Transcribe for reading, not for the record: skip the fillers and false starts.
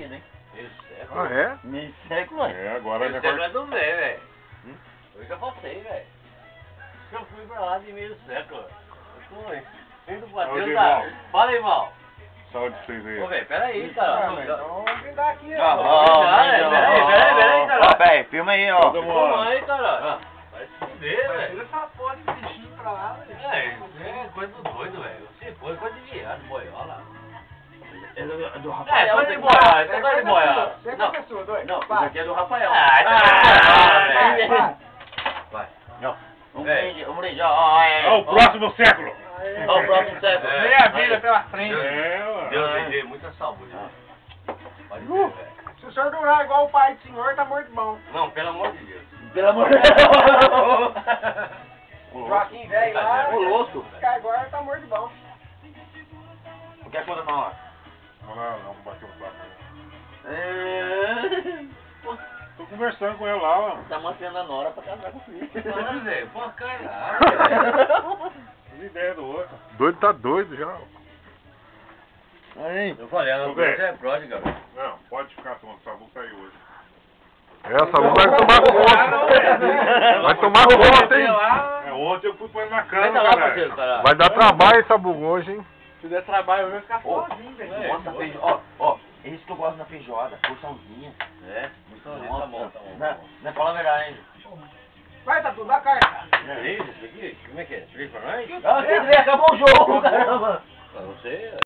né? Meio século. Ah, é? Meio século, ué. É, agora Meio já século é vai... do meio, velho. Eu já passei, velho. Eu fui pra lá de meio século. Eu tô indo pra Ô, Deus da... Fala, irmão. Saúde pra vocês aí. Ô, velho, peraí, cara. Vamos brindar aqui, Ó, ó. Peraí, cara. Ó, peraí, filma aí, ó. Todo mundo. Calma aí, cara. Vai se fuder, Tira velho. essa porra de bichinho pra lá, velho. É coisa do doido, velho. Você foi coisa de viado, boiola. É do É, Rafael. coisa de isso boiola. aqui, Isso é coisa de boiola. Você é Não, professor, doido? ó. Não, isso Vai. aqui é do Rafael. Ah, isso é Vai, vai. Vai. Não. Um É. brinde, ó. É o próximo século. Ó, o próximo século. É. Meia vida pela frente. É, mano. Deus me dê muita saúde. Pode ser, velho. Se o senhor durar igual o pai do senhor, tá morto bom. Não, pelo amor de Deus. Pelo amor de Deus. O Joaquim velho lá, Ô, louco. ficar agora tá morto bom. O que é quando não, ó? Vamos lá, vamos bater um papo. Pô, Tô conversando com ele lá, mano. tá mostrando a Nora pra casar com o filho. Mano, velho, pô, caralho. As ideias do outro. Doido tá doido já. Aí. Eu falei, ela Ô, velho. é pródiga, velho. Não, pode ficar tomando sabão sair hoje. Essa vai tomar conta. Vai tomar conta, hein? É, ontem eu fui pôr na Vai cama, tá lá, parceiro, caralho. cara. Vai dar trabalho essa buga hoje, hein? Se der trabalho, eu vou ficar Ô, sozinho, velho. Nossa, feijoada. Ó, é isso que eu gosto na feijoada. Porçãozinha. É? Então, Nossa, tá bom, tá bom. Não, não fala a verdade, hein? Vai, Tatu, dá carta. É isso aqui? Como é que é? Explica pra nós? Ah, você acabou o jogo, caramba. Pra você...